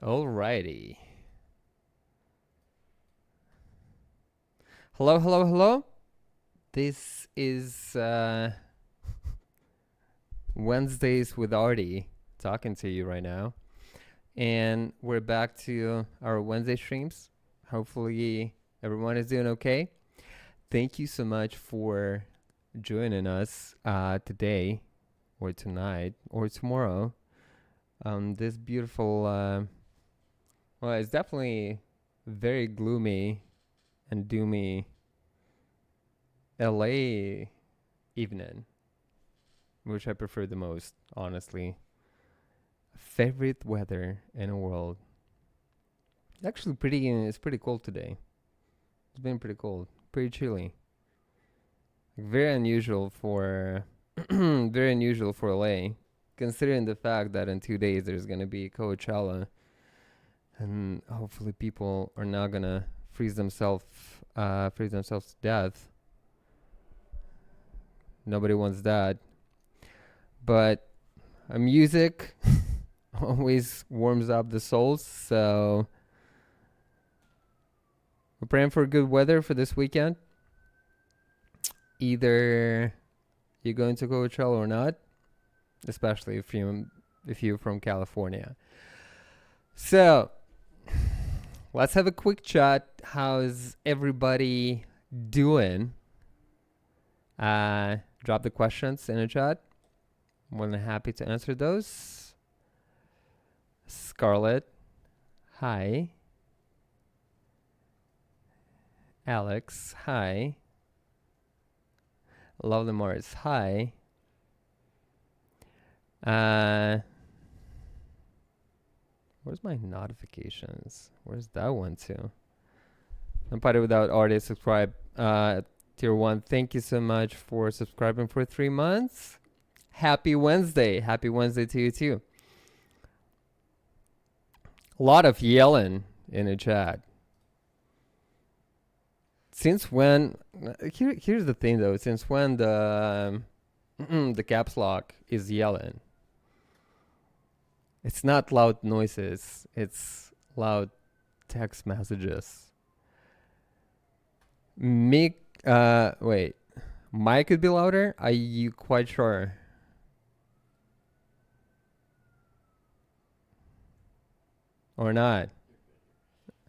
Alrighty. Hello, hello, hello. This is Wednesdays with ARTY talking to you right now. And we're back to our Wednesday streams. Hopefully, everyone is doing okay. Thank you so much for joining us today, or tonight, or tomorrow. This beautiful, well, it's definitely very gloomy and doomy LA evening, which I prefer the most, honestly. Favorite weather in the world. Actually, it's pretty cold today. It's been pretty cold, pretty chilly. Very unusual for, very unusual for LA, considering the fact that in 2 days there's gonna be Coachella, and hopefully people are not gonna freeze themselves to death. Nobody wants that. But music always warms up the souls, so we're praying for good weather for this weekend. Either you're going to Coachella or not, especially if you're from California. So let's have a quick chat. How's everybody doing? Drop the questions in the chat. More than happy to answer those. Scarlett, hi. Alex, hi. Lovely Morris, hi. Where's my notifications? Where's that one too? Nobody without ARTY subscribe. Tier 1, thank you so much for subscribing for 3 months. Happy Wednesday. Happy Wednesday to you too. A lot of yelling in the chat. Since when? Here's the thing though. Since when the caps lock is yelling? It's not loud noises. It's loud text messages. Wait. Mike could be louder? Are you quite sure? Or not?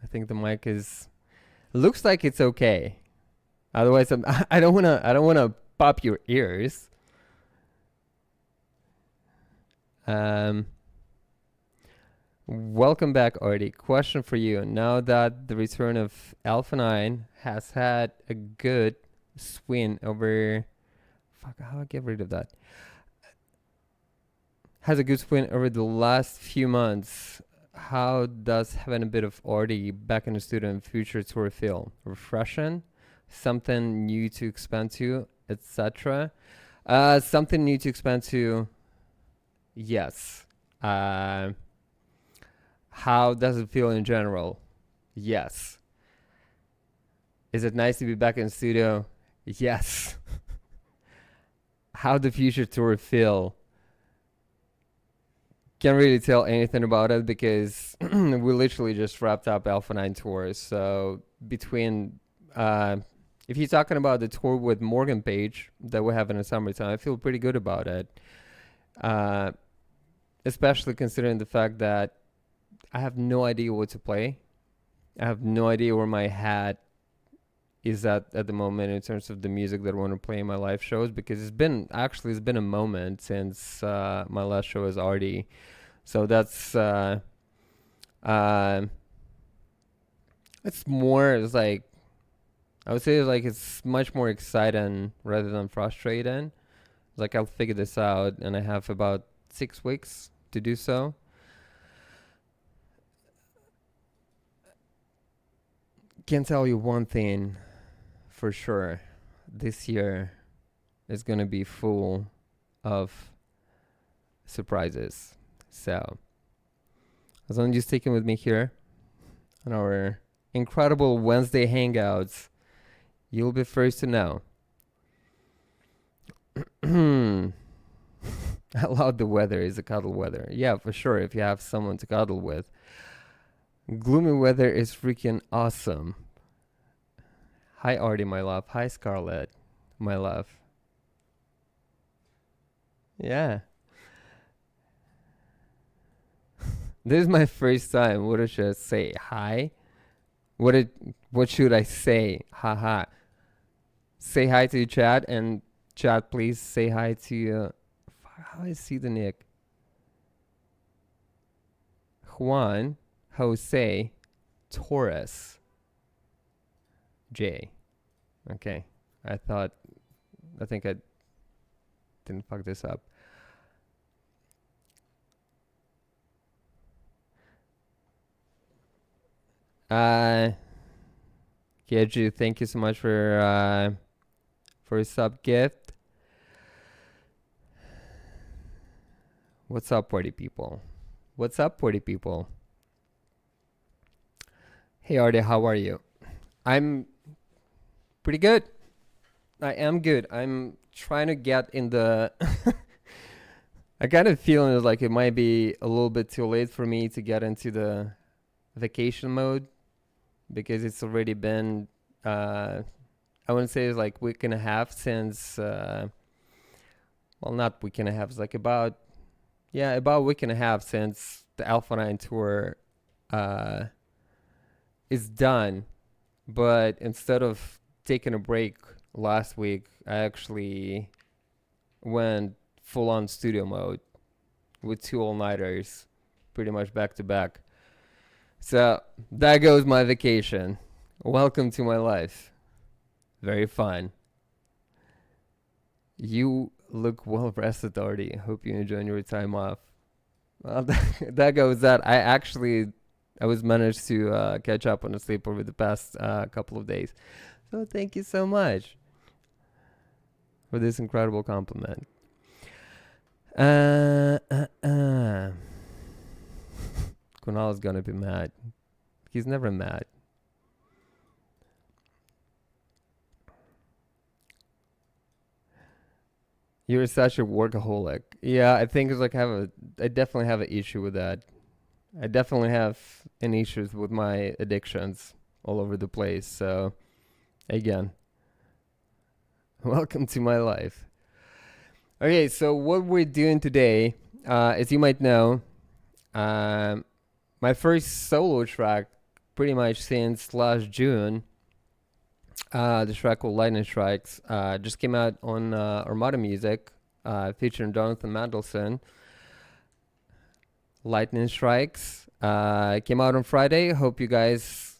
I think the mic is looks like it's okay. Otherwise, I don't wanna pop your ears. Welcome back, ARTY. Question for you. Now that the return of Alpha 9 has had a good swing over... Fuck, how do I get rid of that? Has a good swing over the last few months. How does having a bit of ARTY back in the studio and future tour feel? Refreshing? Something new to expand to, etc.? Something new to expand to, yes. How does it feel in general? Yes. Is it nice to be back in the studio? Yes. How the future tour feel? Can't really tell anything about it because we literally just wrapped up Alpha 9 tours. So between, if you're talking about the tour with Morgan Page that we have in the summertime, I feel pretty good about it. Especially considering the fact that I have no idea what to play. I have no idea where my hat is at the moment in terms of the music that I want to play in my live shows, because it's been a moment since my last show as ARTY. So that's it's like, I would say like it's much more exciting rather than frustrating. Like I'll figure this out and I have about 6 weeks to do so. Can tell you one thing for sure. This year is going to be full of surprises. So, as long as you're sticking with me here on our incredible Wednesday hangouts, you'll be first to know. How loud the weather is, a cuddle weather. Yeah, for sure, if you have someone to cuddle with. Gloomy weather is freaking awesome. Hi, Artie, my love. Hi, Scarlett, my love. Yeah. This is my first time. What should I say? Hi? What what should I say? Haha. Say hi to chat, and chat, please say hi to how I see the nick. Juan, Jose, Taurus, J. Okay. I think I didn't fuck this up. Keju, thank you so much for a sub gift. What's up, party people? What's up, party people? Hey, Artie, how are you? I'm pretty good. I am good. I'm trying to get in the. I kind of feeling like it might be a little bit too late for me to get into the vacation mode because it's already been. I wouldn't say it's like week and a half since. Well, not week and a half. It's like about a week and a half since the Alpha 9 tour is done. But instead of taking a break last week, I actually went full on studio mode with 2 all-nighters pretty much back to back. So that goes my vacation. Welcome to my life. Very fun. You look well rested, Artie. Hope you enjoyed your time off. Well, that goes that. I was managed to catch up on the sleep over the past couple of days. So thank you so much for this incredible compliment. Kunal is gonna be mad. He's never mad. You're such a workaholic. Yeah, I think it's like I definitely have an issue with that. I definitely have an issues with my addictions all over the place. So again, welcome to my life. Okay, so what we're doing today, as you might know, my first solo track pretty much since last June, the track called Lightning Strikes, just came out on Armada Music, featuring Jonathan Mandelson. Lightning Strikes came out on Friday. Hope you guys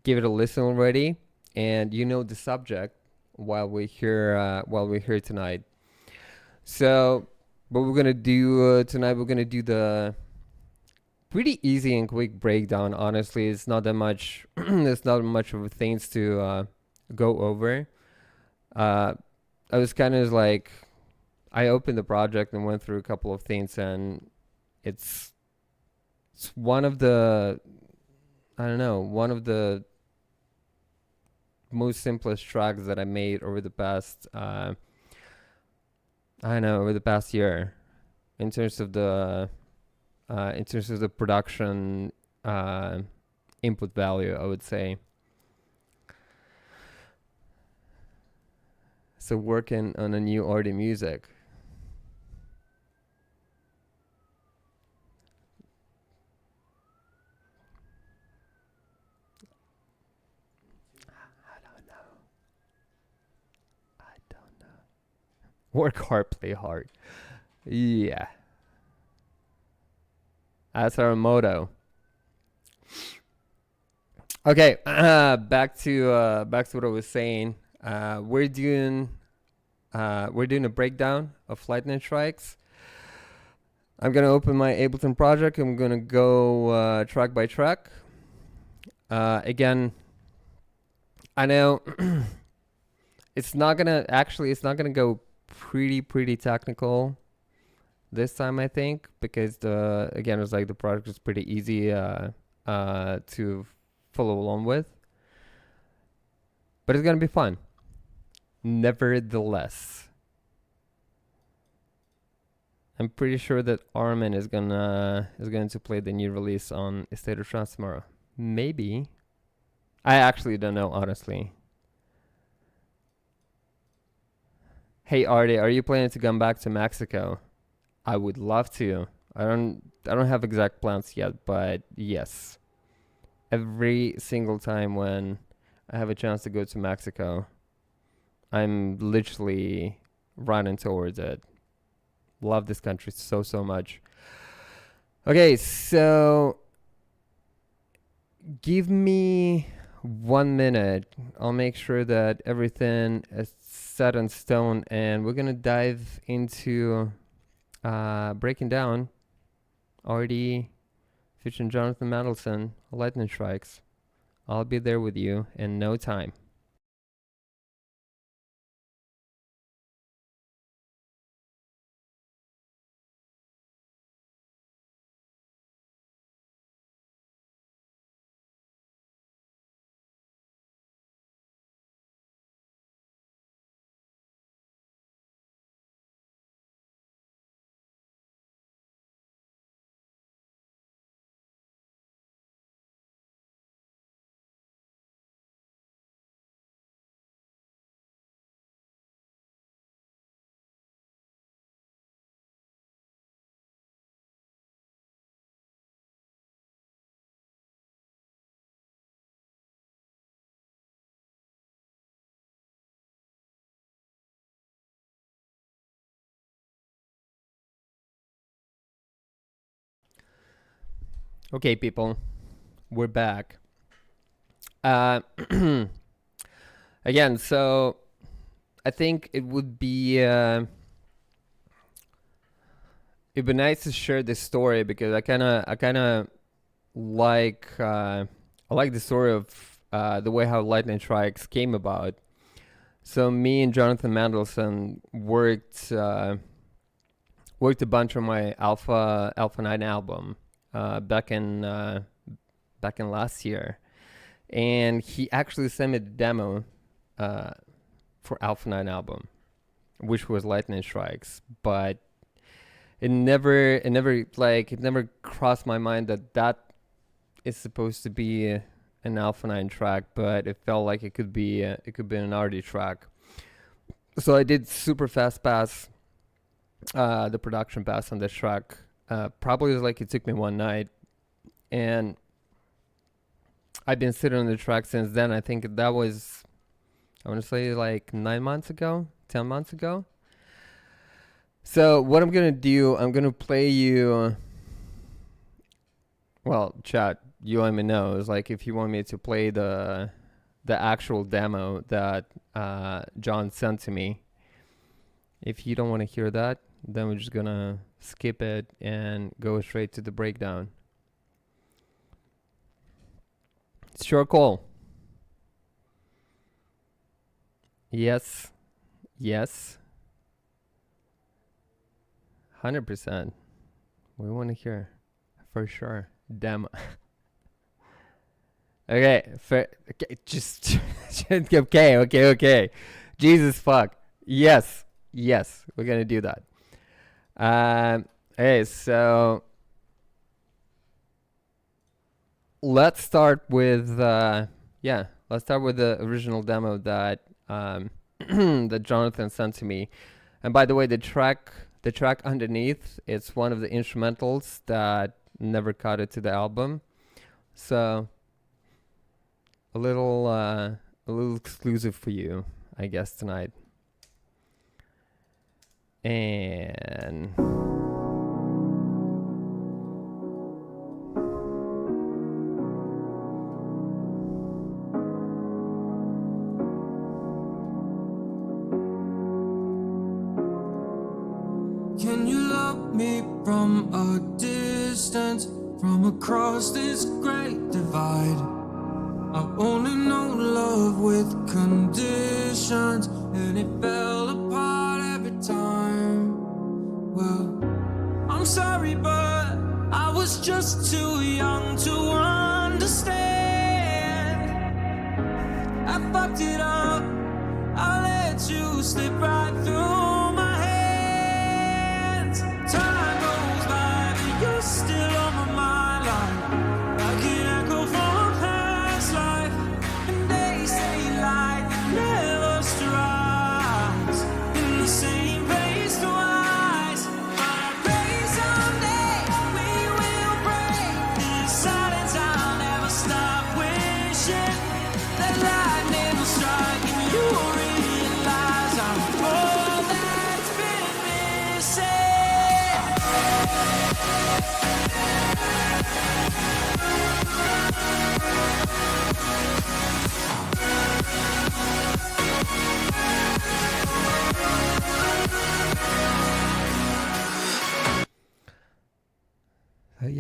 give it a listen already, and you know the subject while we're here tonight. So, what we're gonna do tonight, we're gonna do the pretty easy and quick breakdown. Honestly, it's not that much. It's not much of things to go over. I was kind of like, I opened the project and went through a couple of things, and it's one of the, I don't know, one of the most simplest tracks that I made over the past, over the past year, in terms of the production input value, I would say. So working on a new ARTY music. I don't know. Work hard, play hard. Yeah. That's our motto. Okay, back to what I was saying. We're doing a breakdown of Lightning Strikes. I'm gonna open my Ableton project. I'm gonna go track by track. Again, I know it's not gonna go pretty technical this time, I think, because it was like the project is pretty easy to follow along with, but it's gonna be fun nevertheless. I'm pretty sure that Armin is going to play the new release on A State of Trance tomorrow. Maybe. I actually don't know, honestly. Hey Artie, are you planning to come back to Mexico? I would love to. I don't have exact plans yet, but yes. Every single time when I have a chance to go to Mexico, I'm literally running towards it. Love this country so much. Okay, so give me 1 minute. I'll make sure that everything is set in stone, and we're gonna dive into breaking down ARTY featuring Jonathan Mandelson, Lightning Strikes. I'll be there with you in no time. Okay, people, we're back. Again, so I think it'd be nice to share this story because I kind of like I like the story of the way how Lightning Strikes came about. So me and Jonathan Mandelson worked a bunch on my Alpha 9 album back in last year, and he actually sent me the demo for Alpha 9 album, which was Lightning Strikes, but it never crossed my mind that is supposed to be an Alpha 9 track, but it felt like it could be an ARTY track. So I did super fast pass the production pass on this track. Probably it took me one night, and I've been sitting on the track since then. I think that was, I want to say, like 9 months ago, 10 months ago. So what I'm gonna do, I'm gonna play you. Well, chat, you let me know. It's like if you want me to play the actual demo that John sent to me. If you don't want to hear that, then we're just gonna skip it and go straight to the breakdown. It's your call. Yes. 100%. We want to hear, for sure. Demo. Okay, just okay. Jesus fuck. Yes, we're gonna do that. Okay, so let's start with the original demo that that Jonathan sent to me. And by the way, the track underneath, it's one of the instrumentals that never cut it to the album. So a little exclusive for you, I guess, tonight. And can you love me from a distance, from across this great divide? I've only known love with conditions, and it fell apart every time. Well, I'm sorry, but I was just too young to understand. I fucked it up, I let you slip right through my hands. Time goes by, but you're still on my mind, like an echo from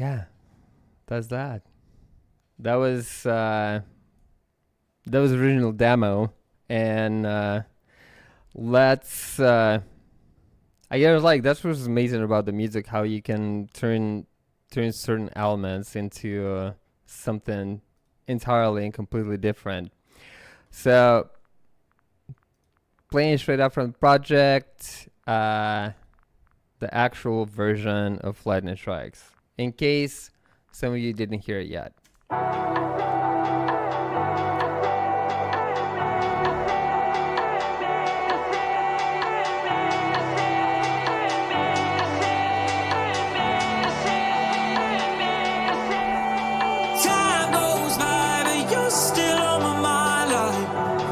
yeah, that's that. That was original demo, and let's. I guess like that's what's amazing about the music, how you can turn certain elements into something entirely and completely different. So playing straight up from the project, the actual version of Lightning Strikes, in case some of you didn't hear it yet. Time goes by, but you're still on my mind,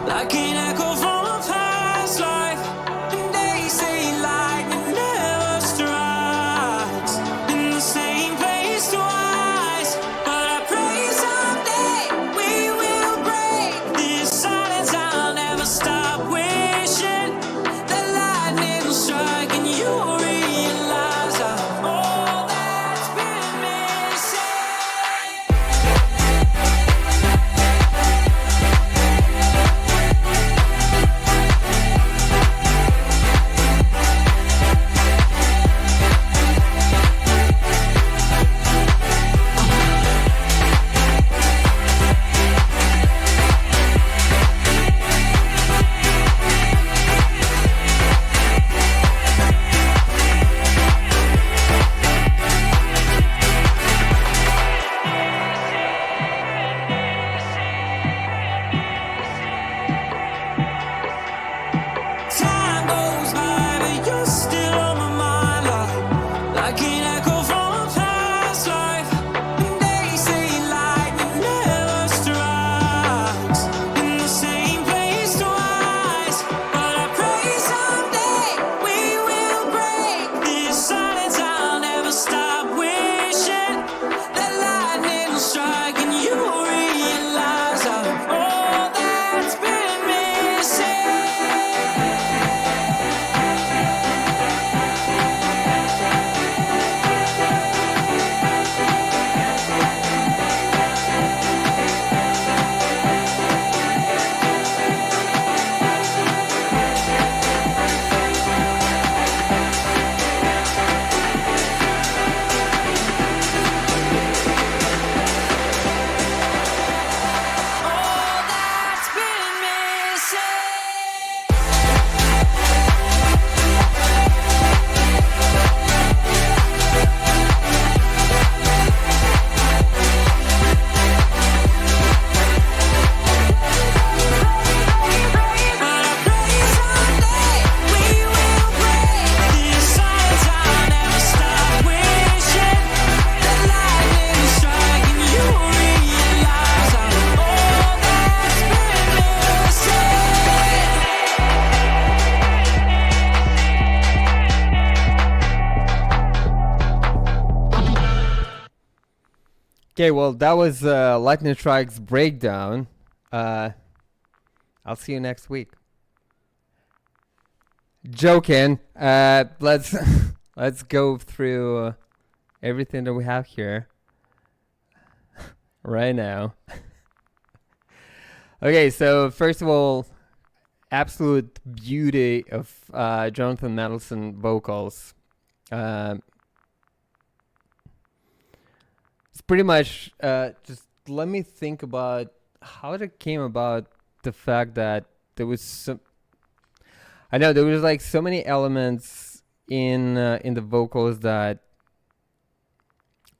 like an echo from a past life. And they say lightning never strikes in the same place twice. But I pray someday we will break this silence. I'll never stop wishing that lightning will strike and you'll realize I'm all that's been missing. Time goes by, but you're still on my mind, like an echo from a past life. And they say lightning never strikes in the same place twice. But I pray someday we will break this silence. I'll never stop wishing that lightning will strike and you'll realize I'm all that's been missing. All that's been missing. But I pray someday we will break this silence. I'll never stop wishing that lightning will strike and you'll realize I'm all that's been missing. Okay, well, that was Lightning Strike's breakdown. I'll see you next week. Joking. Let's let's go through everything that we have here right now. Okay, so first of all, absolute beauty of Jonathan Mendelsohn vocals. It's pretty much just let me think about how it came about, the fact that there was some. I know there was like so many elements in the vocals that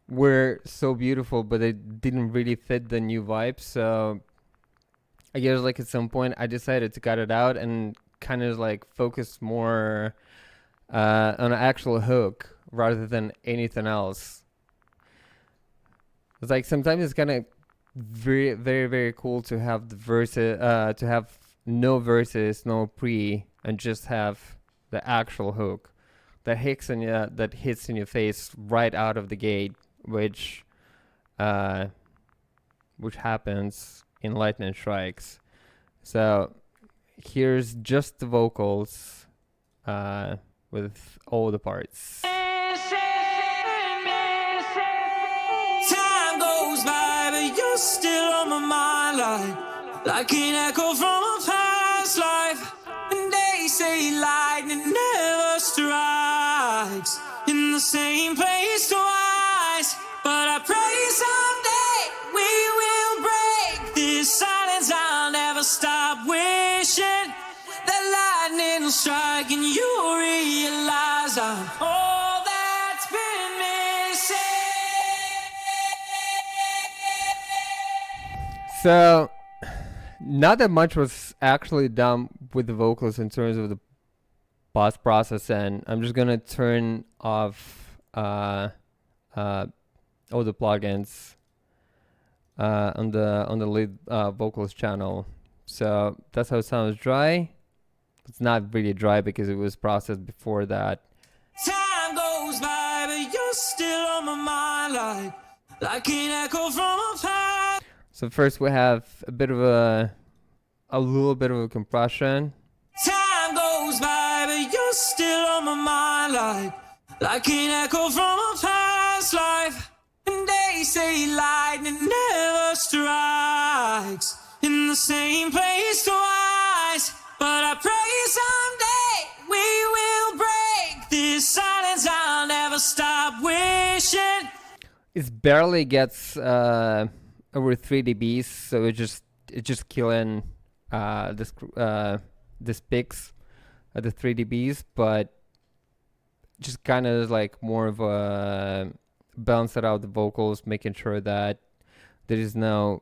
were so beautiful, but they didn't really fit the new vibe. So I guess like at some point I decided to cut it out and kind of like focus more on an actual hook rather than anything else. It's like sometimes it's kind of very, very, very cool to have the verses, to have no verses, no pre, and just have the actual hook that hits in your face right out of the gate, which happens in Lightning Strikes. So here's just the vocals with all the parts. still on my mind, like an echo from a past life. And they say lightning never strikes in the same place twice, but I pray someday we will break this silence. I'll never stop wishing that lightning will strike and you realize I'm all that's been missing. So, not that much was actually done with the vocals in terms of the post process, and I'm just gonna turn off all the plugins on the lead vocals channel. So that's how it sounds dry. It's not really dry because it was processed before that. Time goes by, but you're still on my mind, like an echo from a past. So first we have a little bit of a compression. Time goes by, but you're still on my mind, like an echo from a past life. And they say lightning never strikes in the same place twice, but I pray someday we will break this silence. I'll never stop wishing. It barely gets over 3 dBs, so it just killing this picks at the 3 dBs, but just kind of like more of a balance it out the vocals, making sure that there is no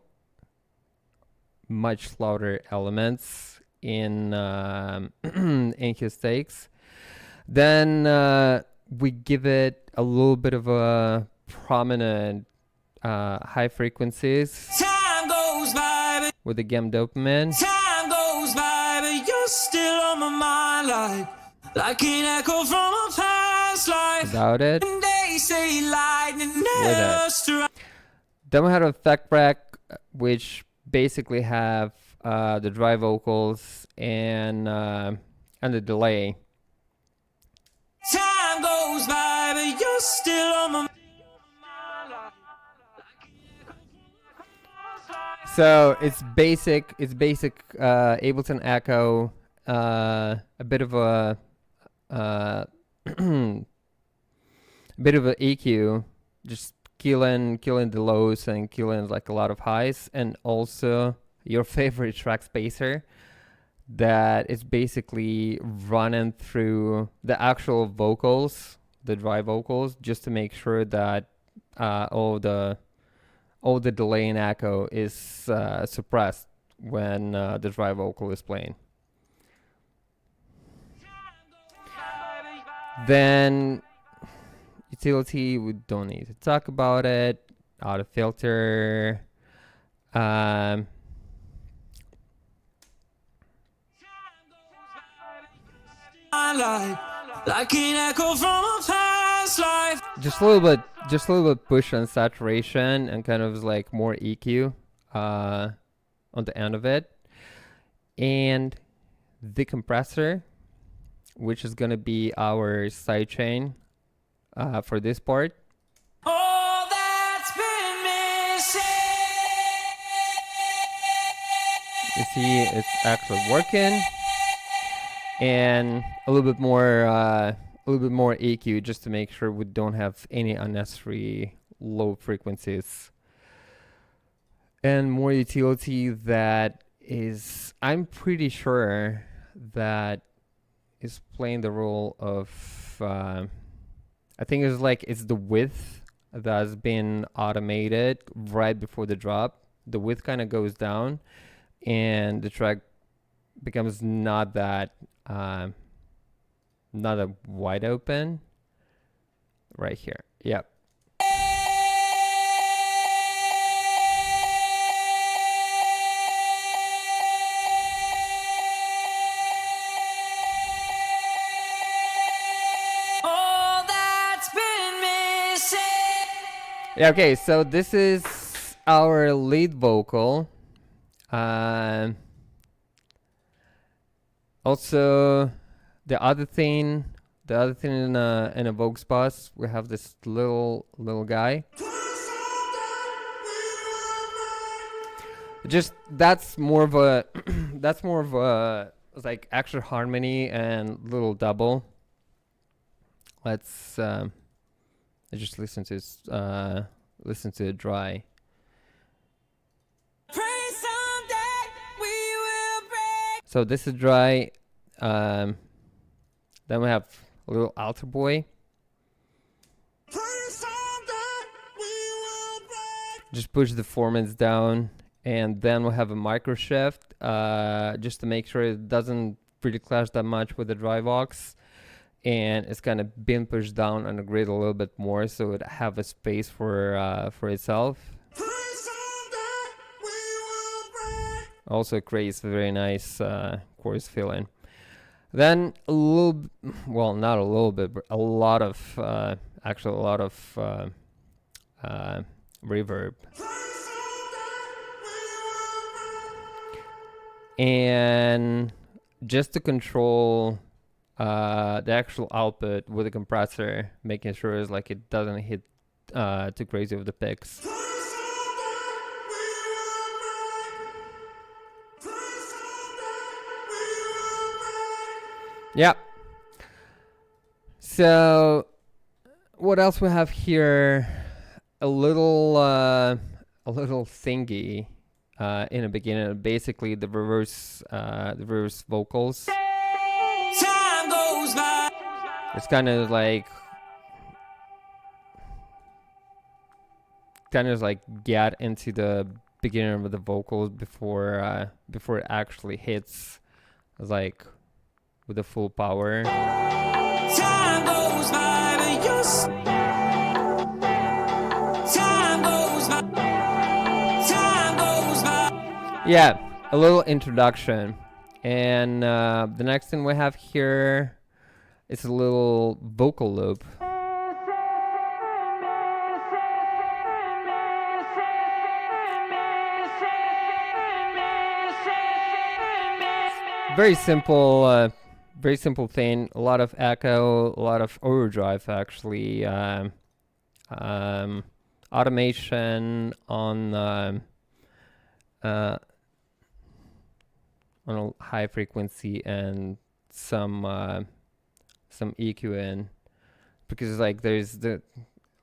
much louder elements in in his takes. Then we give it a little bit of a prominent high frequencies. Time goes by, with the gem dopamine. Time goes by, but you're still on my mind, like an echo from a past life. Without it. And they say lightning never strikes. Then we have an effect rack, which basically have the dry vocals and the delay. Time goes by, but you're still on my mind. So it's basic Ableton Echo, a bit of a EQ, just killing the lows and killing like a lot of highs, and also your favorite track spacer that is basically running through the actual vocals, the dry vocals, just to make sure that all the delay and echo is suppressed when the dry vocal is playing. Then utility, we don't need to talk about it. Auto filter. Like an echo from a past life. Just a little bit push on saturation and kind of like more EQ on the end of it, and the compressor, which is gonna be our sidechain for this part. All that's been missing. You see, it's actually working, and a little bit more EQ just to make sure we don't have any unnecessary low frequencies, and more utility that is, I'm pretty sure that is playing the role of I think it's the width that's been automated right before the drop. The width kind of goes down and the track becomes not that wide open right here. Yep. Yeah, okay, so this is our lead vocal. Also, the other thing in a Vox bus, we have this little guy. Just that's more of a that's more of a like extra harmony and little double. Let's just listen to it dry. So this is dry. Then we have a little altar boy. Just push the formants down, and then we'll have a micro shift, just to make sure it doesn't really clash that much with the dry vox, and it's kind of been pushed down on the grid a little bit more, so it have a space for itself. Also creates a very nice chorus feeling. Then a little, well, not a little bit, but a lot of, actually a lot of reverb. And just to control the actual output with the compressor, making sure it's like it doesn't hit too crazy with the picks. Yeah. So what else we have here? A little thingy in the beginning. Basically, the reverse vocals. Time goes by. It's kind of like get into the beginning of the vocals before it actually hits, like with the full power. Time goes by, but time goes by. Time goes by. Yeah, a little introduction. And the next thing we have here is a little vocal loop. Very simple thing. A lot of echo, a lot of overdrive actually. Automation on a high frequency, and some EQ in, because like there's a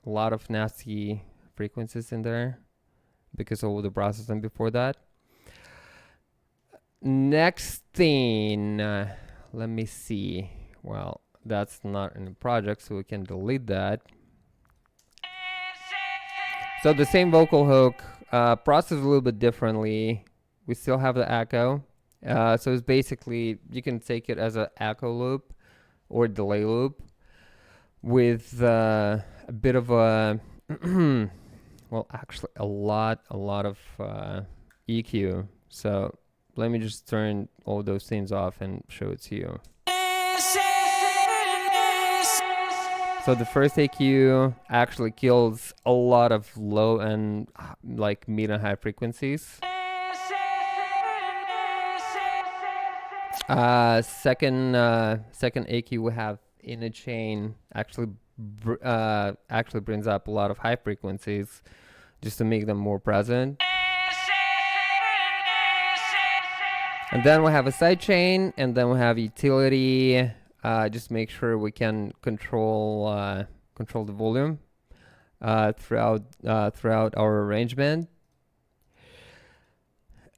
lot of nasty frequencies in there because of all the processing before that. Next thing, let me see. Well, that's not in the project, so we can delete that. So the same vocal hook, processed a little bit differently. We still have the echo. So it's basically, you can take it as an echo loop or delay loop with a bit of a, well, actually a lot of EQ. So let me just turn all those things off and show it to you. So the first EQ actually kills a lot of low and like mid and high frequencies. Second EQ we have in a chain actually brings up a lot of high frequencies just to make them more present. And then we have a side chain, and then we have utility. Just make sure we can control the volume throughout our arrangement.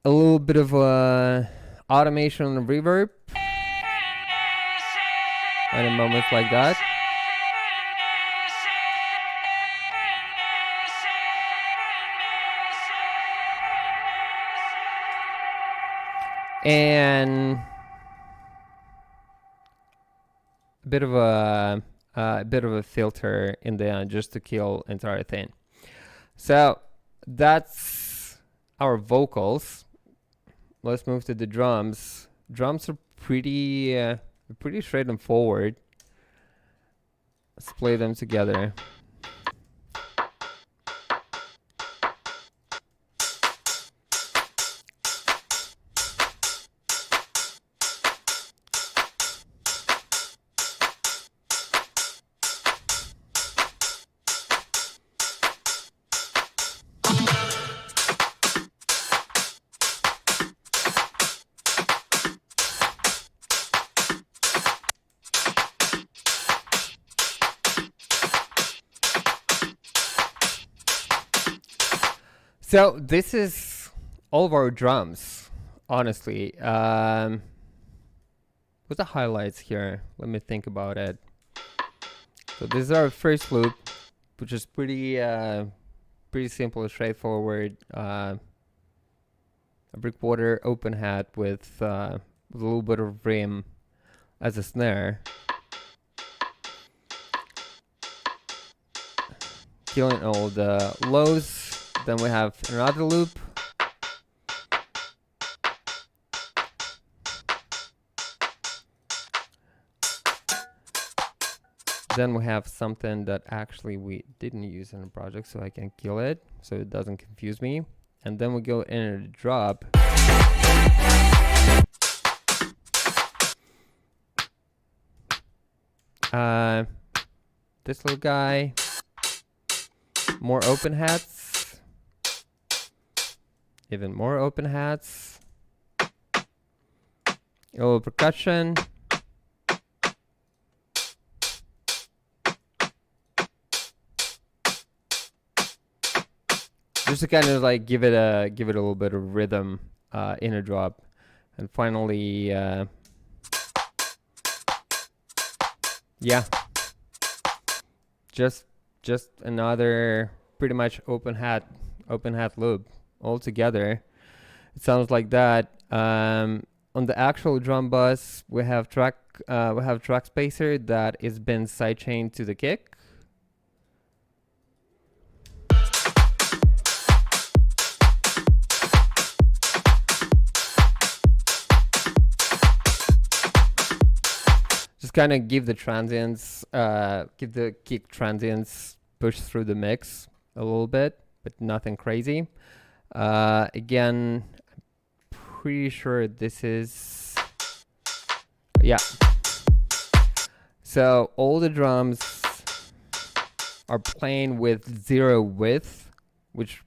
A little bit of automation and reverb, and in moments like that. And a bit of a filter in the end just to kill entire thing. So that's our vocals. Let's move to the drums. Drums are pretty straight and forward. Let's play them together. So this is all of our drums, honestly. What's the highlights here? Let me think about it. So this is our first loop, which is pretty simple and straightforward. A brick-water open hat with a little bit of rim as a snare. Killing all the lows. Then we have another loop. Then we have something that actually we didn't use in the project, so I can kill it so it doesn't confuse me. And then we go in a drop. This little guy. More open hats. Even more open hats. A little percussion. Just to kind of like give it a little bit of rhythm in a drop. And finally, yeah, just another pretty much open hat loop all together. It sounds like that. On the actual drum bus, we have track spacer that is been sidechained to the kick. Just kind of give the transients, give the kick transients push through the mix a little bit, but nothing crazy. Again, I'm pretty sure this is, yeah. So all the drums are playing with 0 width, which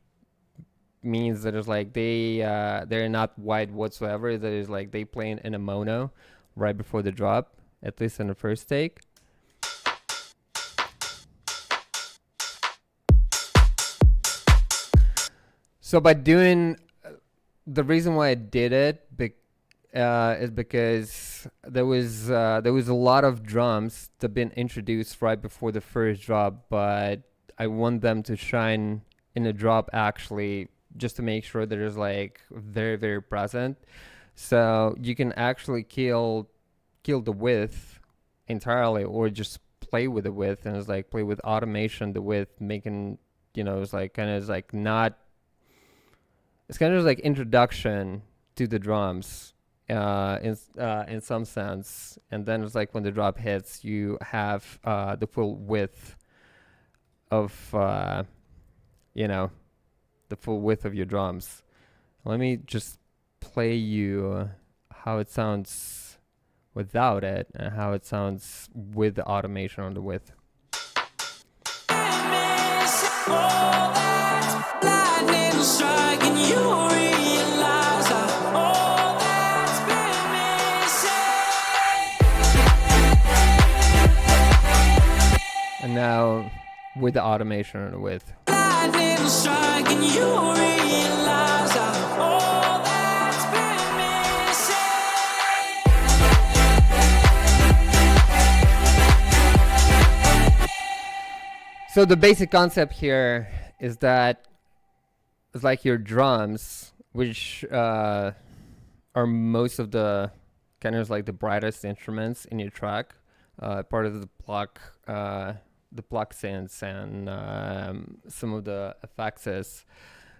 means that it's like they're not wide whatsoever. That is like they playing in a mono right before the drop, at least in the first take. So by doing, the reason why I did it is because there was a lot of drums that been introduced right before the first drop, but I want them to shine in a drop actually, just to make sure that it's like very, very present. So you can actually kill the width entirely, or just play with the width, and it's like play with automation the width, making, you know, it's like kind of like not, it's kind of like introduction to the drums in some sense. And then it's like when the drop hits, you have the full width of you know, the full width of your drums. Let me just play you how it sounds without it and how it sounds with the automation on the width. And now with the automation on the width. So the basic concept here is that it's like your drums, which are most of the kind of like the brightest instruments in your track, part of the pluck synths and some of the effects.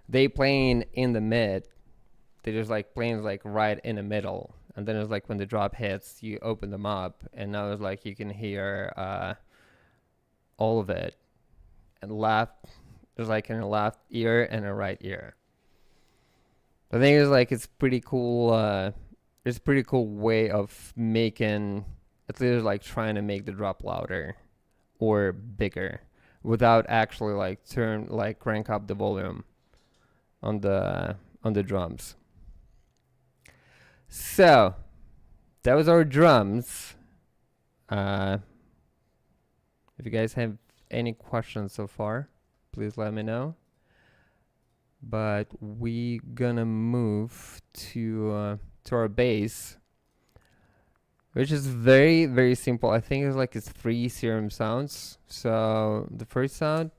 They playing in the mid. They just like playing like right in the middle, and then it's like when the drop hits, you open them up, and now it's like you can hear all of it. And left, there's like in a left ear and a right ear. I think it's like it's pretty cool. It's a pretty cool way of making, at least like trying to make the drop louder or bigger without actually like crank up the volume on the drums. So that was our drums. If you guys have any questions so far, please let me know. but we gonna move to our bass, which is very, very simple. I think it's 3 serum sounds. So the first sound,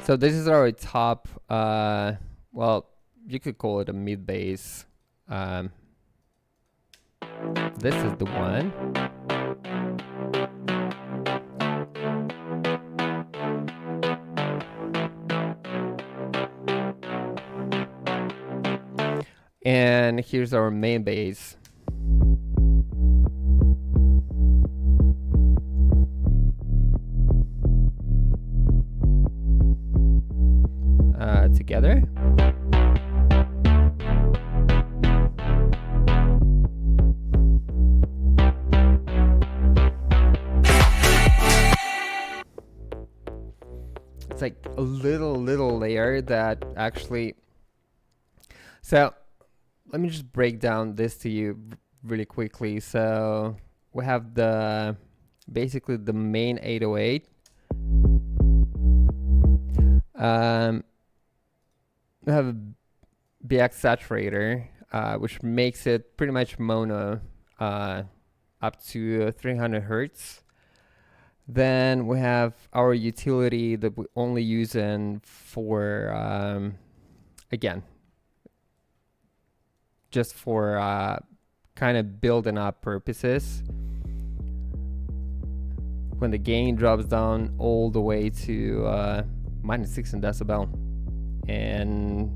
so this is our top, well, you could call it a mid bass. This is the one. And here's our main bass. Together. It's like a little layer that actually. So let me just break down this to you really quickly. So we have basically the main 808. We have a BX saturator, which makes it pretty much mono, up to 300 hertz. Then we have our utility that we only use for, again, just for kind of building up purposes. When the gain drops down all the way to -16 decibel, and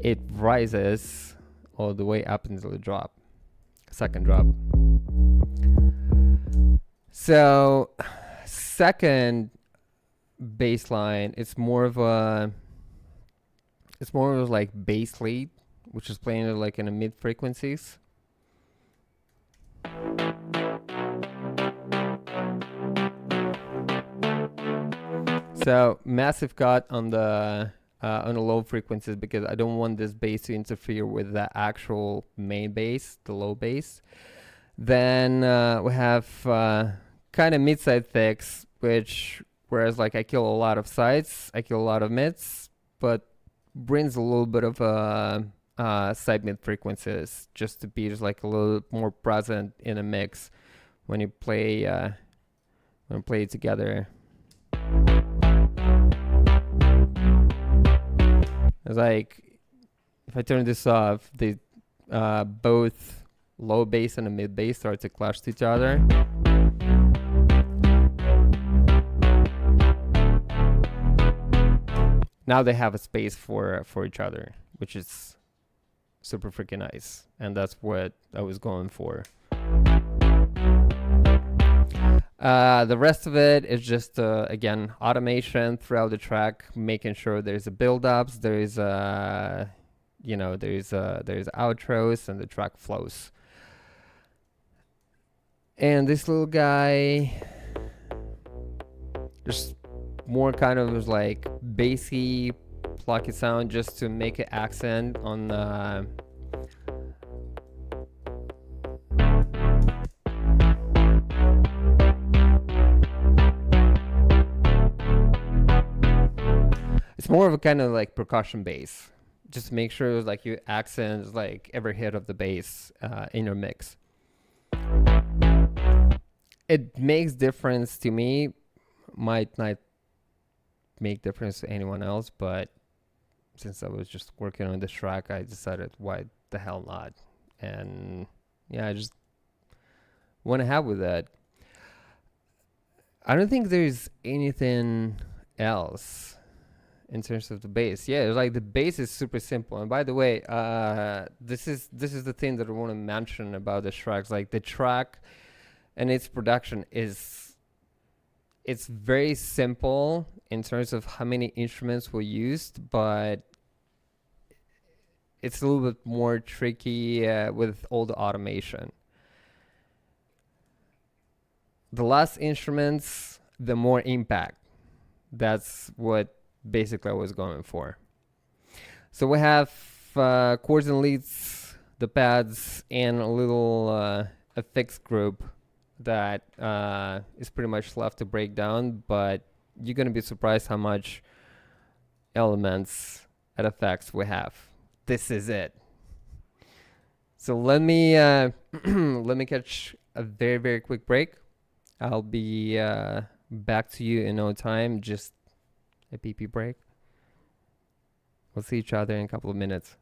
it rises all the way up until the drop, second drop. So second bass line, it's more of like bass lead, which is playing it like in the mid frequencies. So massive cut on the low frequencies, because I don't want this bass to interfere with the actual main bass, the low bass. Then we have kind of mid-side thicks, which, whereas like I kill a lot of sides, I kill a lot of mids, but brings a little bit of side mid frequencies, just to be just like a little more present in a mix when you play it together. It's like, if I turn this off, they both low bass and the mid bass start to clash to each other. Now they have a space for each other, which is super freaking nice, and that's what I was going for. The rest of it is just again, automation throughout the track, making sure there's a build-ups, there's there's outros, and the track flows. And this little guy, just more kind of like bassy, plucky sound, just to make an accent on it's more of a kind of like percussion bass, just to make sure like you accent like every hit of the bass in your mix. It makes difference to me, might not make difference to anyone else, but since I was just working on this track, I decided why the hell not. And yeah, I just want to have with that. I don't think there's anything else in terms of the bass. Yeah, like the bass is super simple. And by the way, this is the thing that I want to mention about the tracks. Like the track and its production it's very simple in terms of how many instruments were used, but it's a little bit more tricky with all the automation. The less instruments, the more impact. That's what basically I was going for. So we have chords and leads, the pads, and a little effects group that is pretty much left to break down, but you're gonna be surprised how much elements and effects we have. This is it. So let me let me catch a very, very quick break. I'll be back to you in no time. Just a pee break. We'll see each other in a couple of minutes.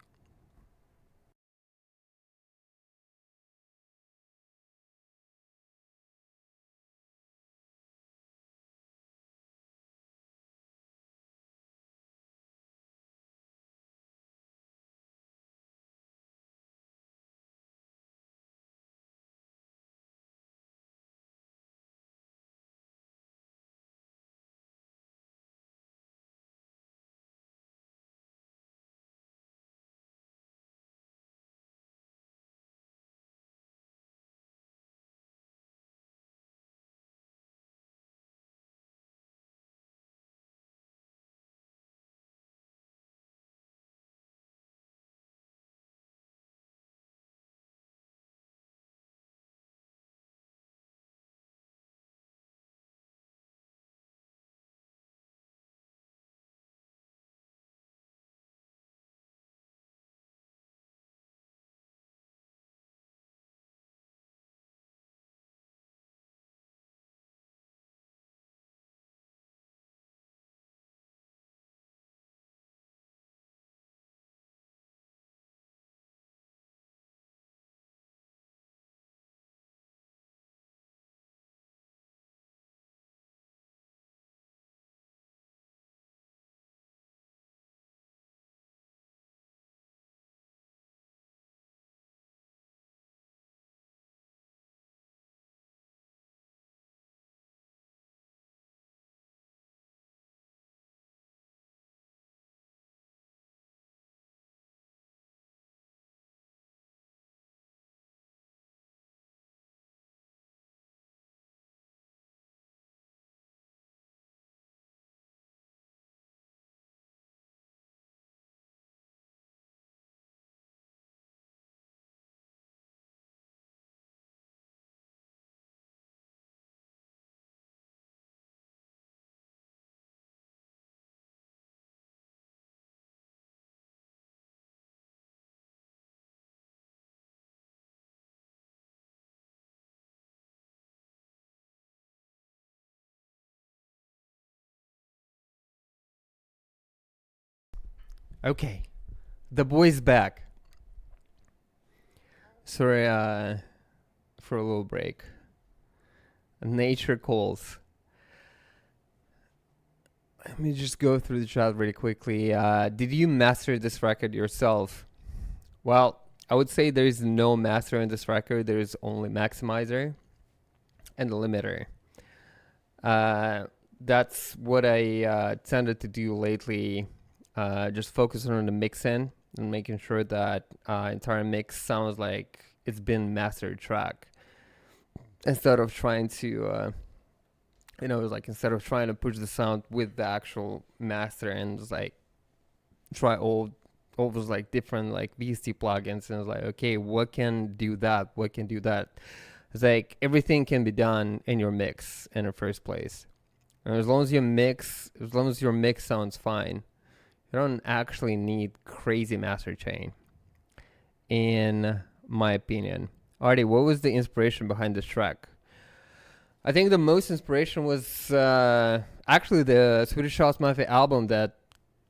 Okay, the boy's back. Sorry for a little break. Nature calls. Let me just go through the chat really quickly. Did you master this record yourself? Well, I would say there is no master in this record. There is only maximizer and the limiter. That's what I tended to do lately. Just focusing on the mixing and making sure that entire mix sounds like it's been mastered track, instead of trying to instead of trying to push the sound with the actual master and just like try all those like different like VST plugins, and it's like, okay, what can do that, what can do that. It's like everything can be done in your mix in the first place, and as long as your mix sounds fine, you don't actually need crazy master chain, in my opinion. Artie, what was the inspiration behind this track? I think the most inspiration was actually the Swedish House Mafia album that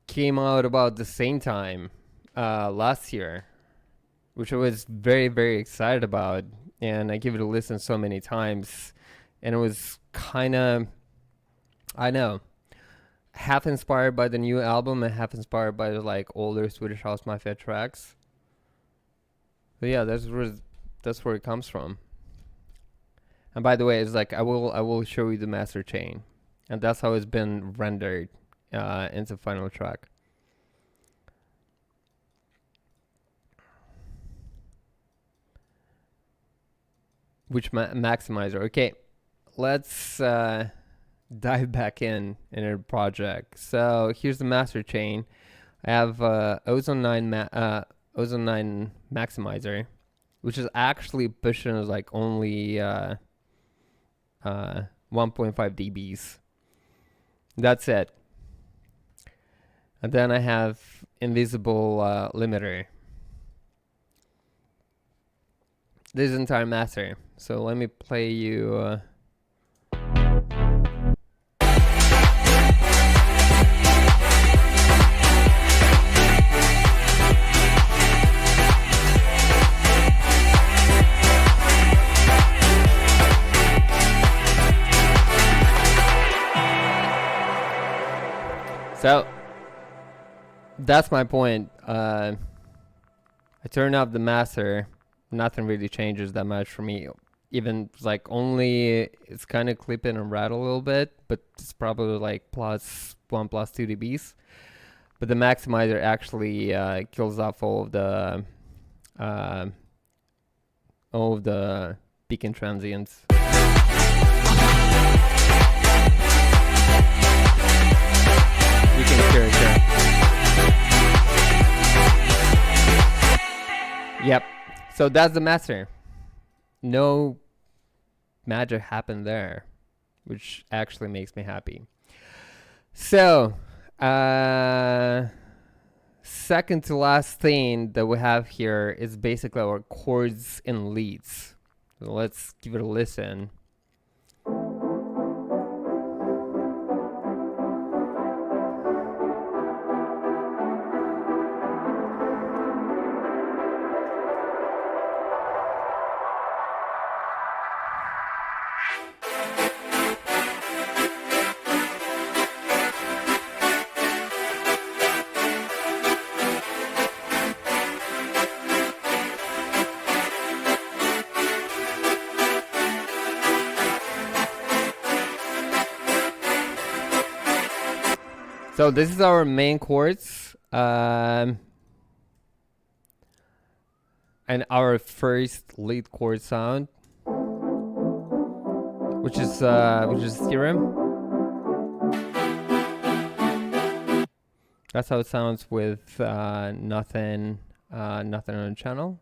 came out about the same time last year, which I was very, very excited about. And I gave it a listen so many times. And it was kind of, I know, half inspired by the new album and half inspired by the like older Swedish House Mafia tracks. But yeah, that's where it comes from. And by the way, it's like I will show you the master chain, and that's how it's been rendered into final track. Which maximizer? Okay, let's dive back in a project. So here's the master chain. I have Ozone 9 maximizer, which is actually pushing like only 1.5 dBs. That's it. And then I have invisible limiter. This entire master. So let me play you. So that's my point. I turn up the master. Nothing really changes that much for me. Even like only it's kind of clipping and rattle a little bit, but it's probably like plus 1 plus 2 dBs. But the maximizer actually kills off all of the peak transients. You can hear it here. Yep. So that's the master. No magic happened there, which actually makes me happy. So, second to last thing that we have here is basically our chords and leads. So let's give it a listen. So this is our main chords, and our first lead chord sound, which is theorem. That's how it sounds with nothing on the channel.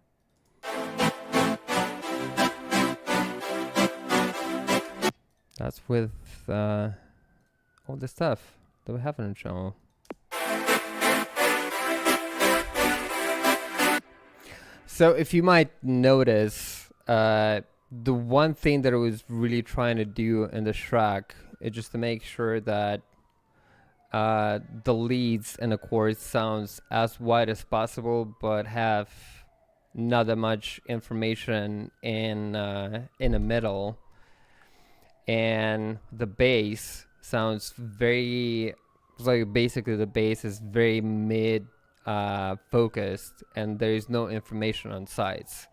That's with all the stuff that we have on the channel. So if you might notice, the one thing that I was really trying to do in this track is just to make sure that the leads and the chords sounds as wide as possible, but have not that much information in the middle, and the bass sounds very like basically the bass is very mid focused, and there is no information on sides,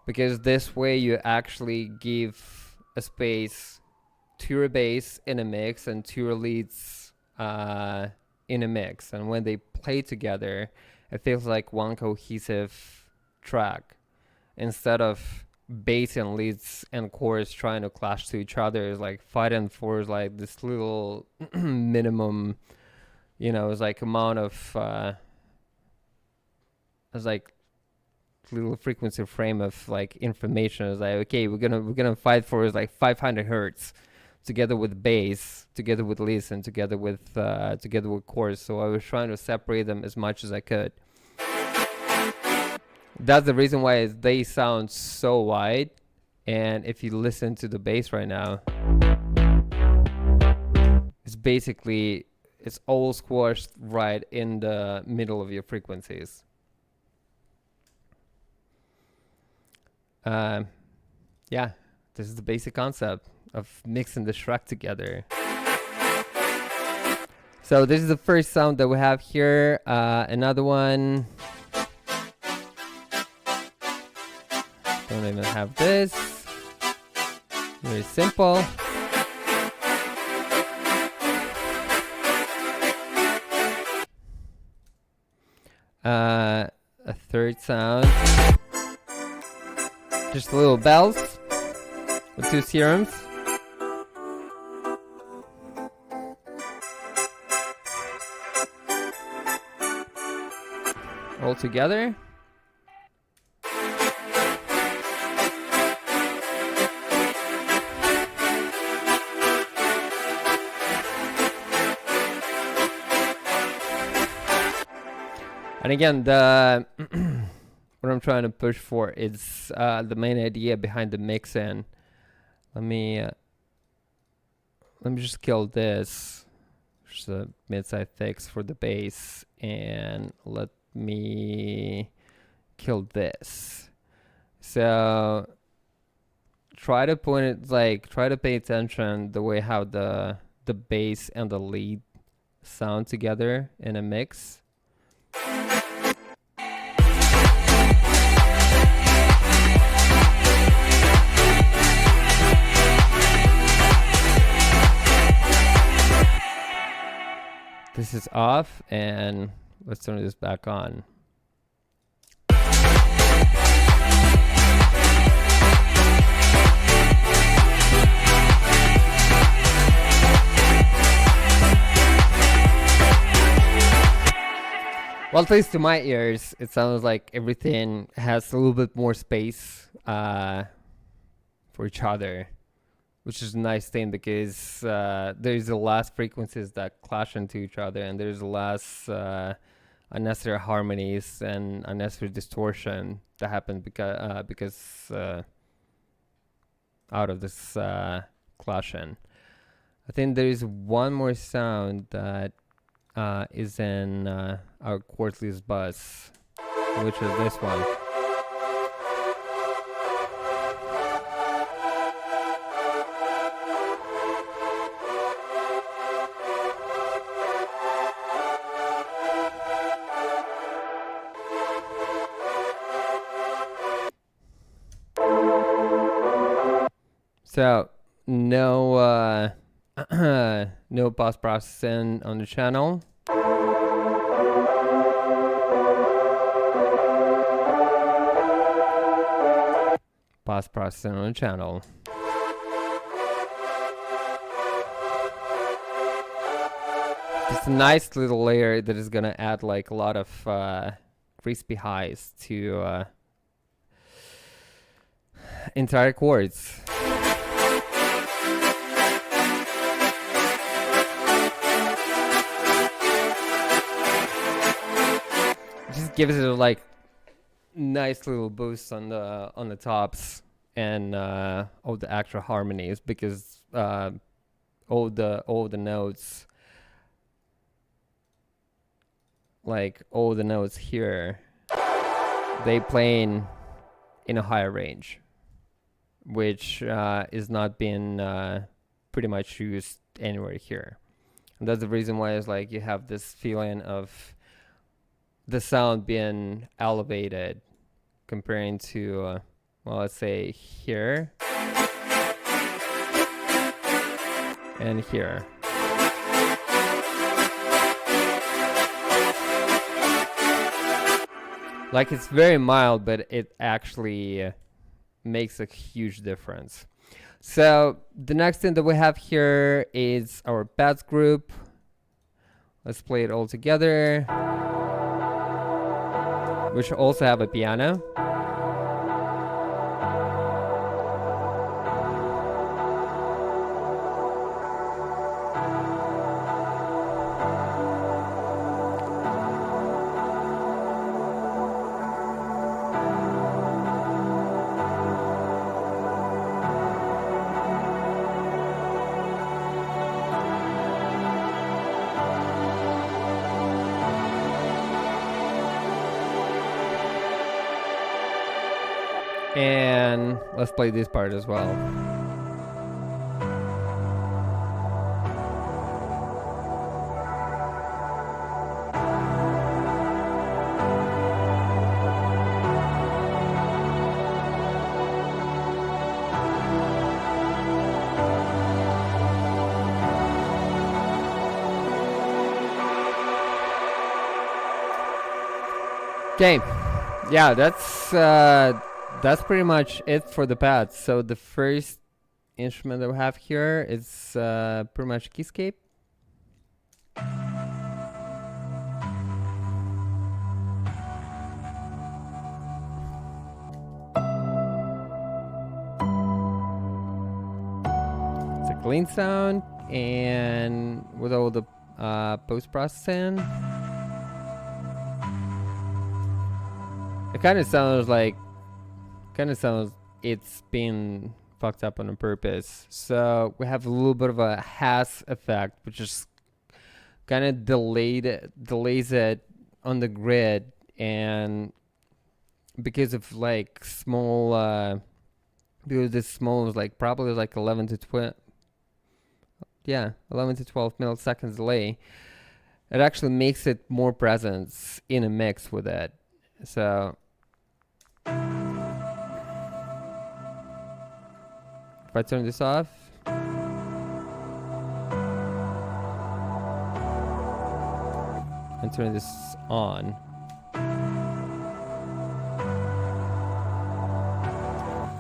because this way you actually give a space to your bass in a mix and to your leads in a mix, and when they play together it feels like one cohesive track, instead of bass and leads and chorus trying to clash to each other. Is like fighting for like this little minimum, it's like amount of it's like little frequency frame of like information. Is like, okay, we're gonna fight for is like 500 hertz together with bass, together with leads, and together with chorus. So I was trying to separate them as much as I could. That's the reason why they sound so wide. And if you listen to the bass right now, it's all squashed right in the middle of your frequencies. Yeah, this is the basic concept of mixing the track together. So this is the first sound that we have here. Another one. Don't even have this. Very simple. A third sound. Just little bells with 2 theorems. all together. And again, the what I'm trying to push for is the main idea behind the mixing. Let me just kill this. Just a mid-side fix for the bass, and let me kill this. So try to point it, like try to pay attention the way how the bass and the lead sound together in a mix. This is off, and let's turn this back on. Well, at least to my ears, it sounds like everything has a little bit more space for each other, which is a nice thing, because there's a less frequencies that clash into each other, and there's less unnecessary harmonies and unnecessary distortion that happen because out of this clashing. I think there is one more sound that is in our Chords bus, which is this one. So no no post processing on the channel. Post processing on the channel. Just a nice little layer that is gonna add like a lot of crispy highs to entire chords. Just gives it a like nice little boost on the tops and all the extra harmonies, because all the notes, like all the notes here, they playing in a higher range, which is not being pretty much used anywhere here. And that's the reason why it's like you have this feeling of the sound being elevated comparing to well, let's say here and here. Like, it's very mild, but it actually makes a huge difference. So the next thing that we have here is our pads group. Let's play it all together, which also have a piano. And let's play this part as well. Okay, yeah, that's pretty much it for the pads. So the first instrument that we have here is pretty much keyscape. clean sound, and with all the post-processing, it kind of sounds like it's been fucked up on purpose. So we have a little bit of a has effect, which is kind of delays it on the grid, and because of like small because this small is like probably like 11 to 12 milliseconds delay, it actually makes it more presence in a mix with it. So if I turn this off, and turn this on,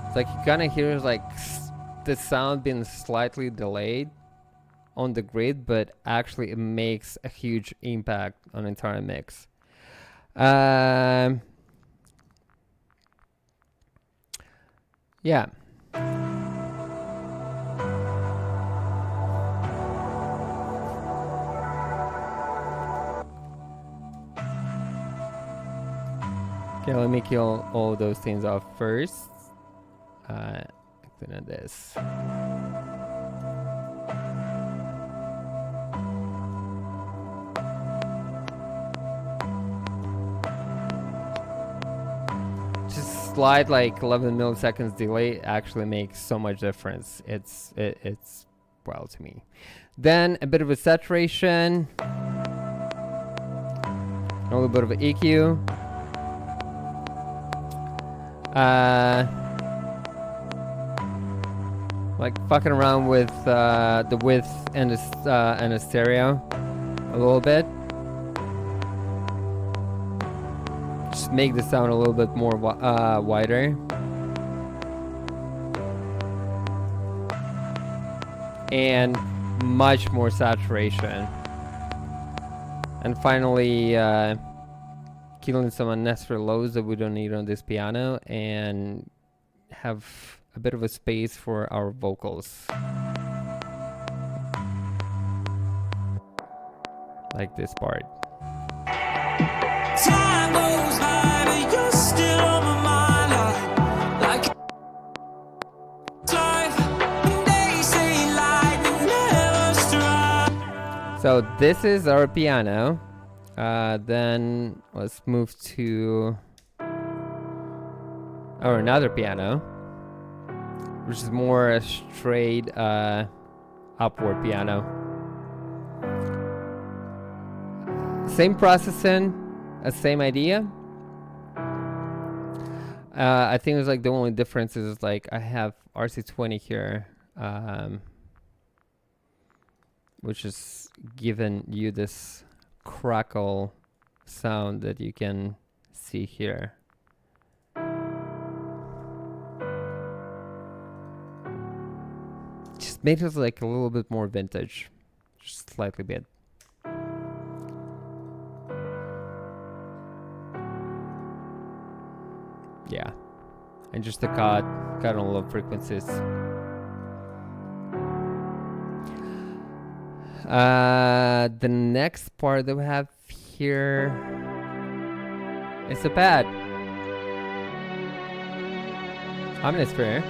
it's like you kind of hear like the sound being slightly delayed on the grid, but actually it makes a huge impact on the entire mix. Yeah. Okay, let me kill all those things off first. Clean up this. Just slight like 11 milliseconds delay actually makes so much difference. It's wild to me. Then a bit of a saturation, a little bit of an EQ. Like fucking around with the width and the stereo a little bit. Just make the sound a little bit more wider. And much more saturation. And finally, killing some unnecessary lows that we don't need on this piano, and have a bit of a space for our vocals. Like this part. Time goes by, but you're still on my mind. Like they say lightning never strikes. So this is our piano. Then let's move to our another piano, which is more a straight upward piano. Same processing, same idea. I think it's like the only difference is like I have RC20 here, which is giving you this crackle sound that you can see here. Just made it like a little bit more vintage, just slightly bit. Yeah, and just the cut on low frequencies. The next part that we have here is a pad. Omnisphere.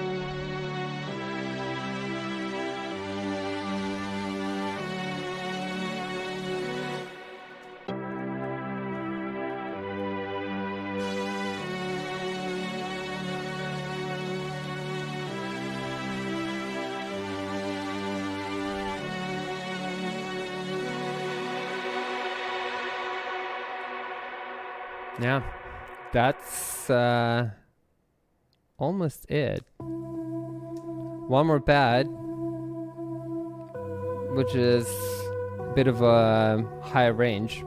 Yeah, that's almost it. One more pad, which is a bit of a higher range.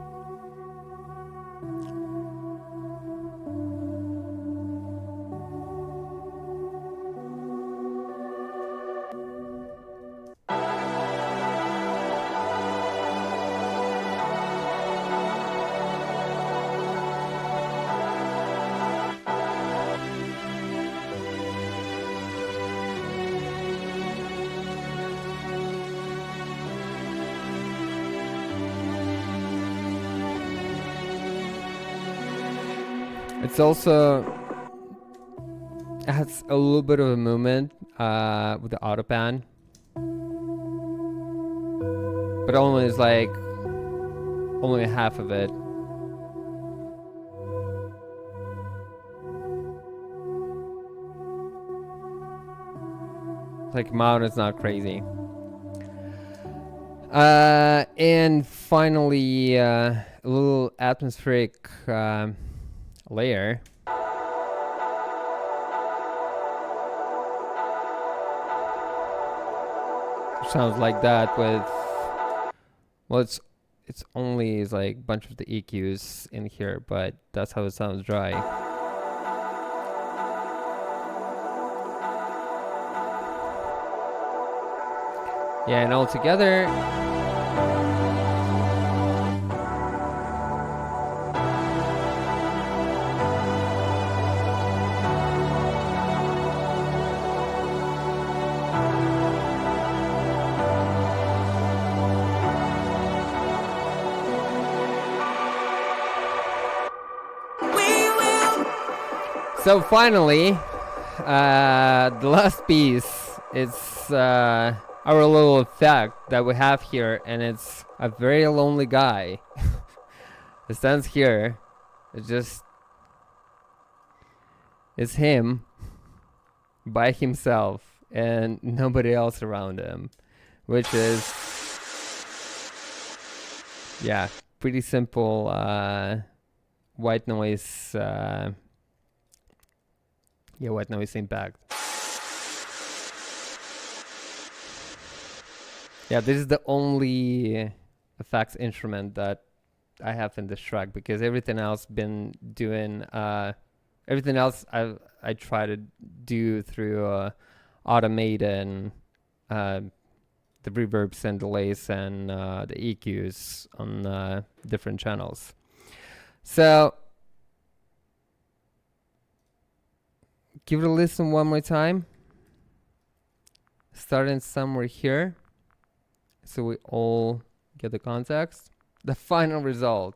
It's also, it has a little bit of a movement with the auto pan, but only is like only half of it. Like amount is not crazy. And finally, a little atmospheric layer. Sounds like that with, well, it's only is like a bunch of the EQs in here, but that's how it sounds dry. Yeah, and all together, so finally, the last piece is our little effect that we have here, and it's a very lonely guy. It stands here. It's him by himself and nobody else around him, which is, yeah, pretty simple white noise. Yeah, white noise impact. Yeah, this is the only effects instrument that I have in this track, because everything else been doing everything else I try to do through automate and the reverbs and delays and the EQs on different channels. So give it a listen one more time, starting somewhere here, so we all get the context. The final result.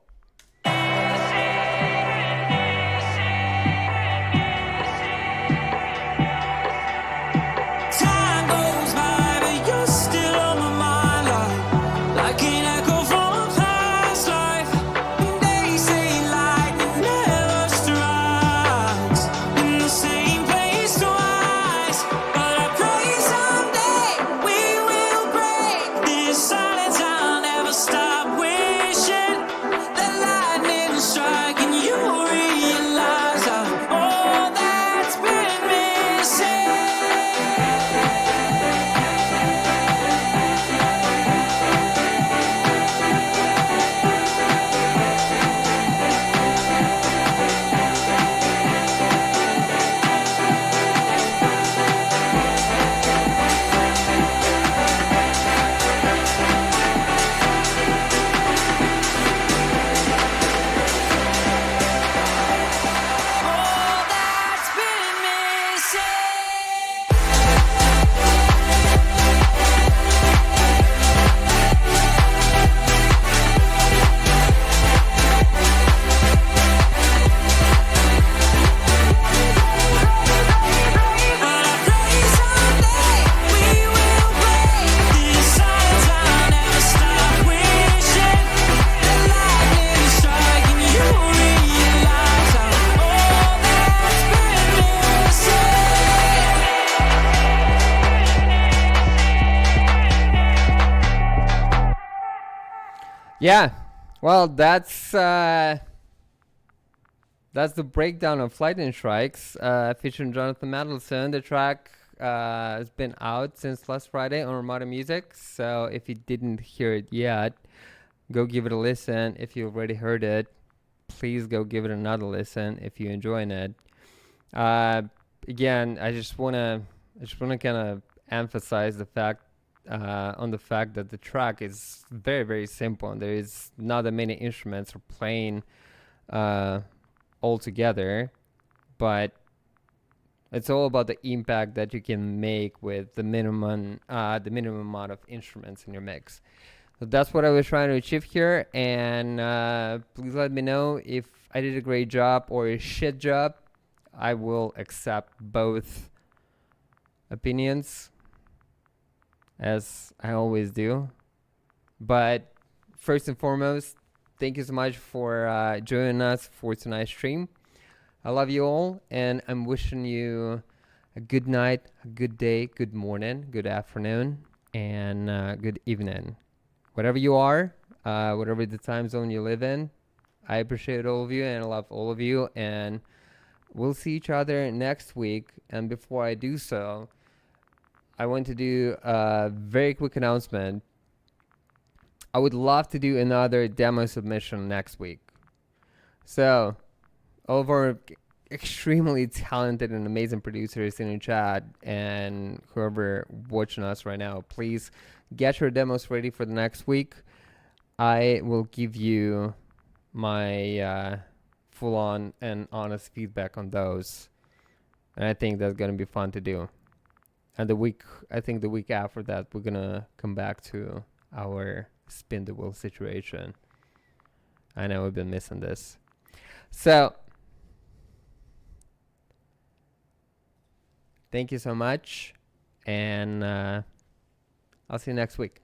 Yeah, well, that's the breakdown of Lightning Strikes featuring Jonathan Madelson. The track has been out since last Friday on Armada Music, so if you didn't hear it yet, go give it a listen. If you already heard it, please go give it another listen if you're enjoying it. Again, I just wanna kind of emphasize the fact that the track is very, very simple, and there is not that many instruments are playing all together, but it's all about the impact that you can make with the minimum amount of instruments in your mix. So that's what I was trying to achieve here, and please let me know if I did a great job or a shit job, I will accept both opinions, as I always do. But first and foremost, thank you so much for joining us for tonight's stream. I love you all, and I'm wishing you a good night, a good day, good morning, good afternoon, and good evening. Whatever you are, whatever the time zone you live in, I appreciate all of you and I love all of you. And we'll see each other next week. And before I do so, I want to do a very quick announcement. I would love to do another demo submission next week. So, all of our extremely talented and amazing producers in the chat and whoever watching us right now, please get your demos ready for the next week. I will give you my full-on and honest feedback on those, and I think that's gonna be fun to do. And I think the week after that, we're gonna come back to our spin the wheel situation. I know we've been missing this. So, thank you so much, and I'll see you next week.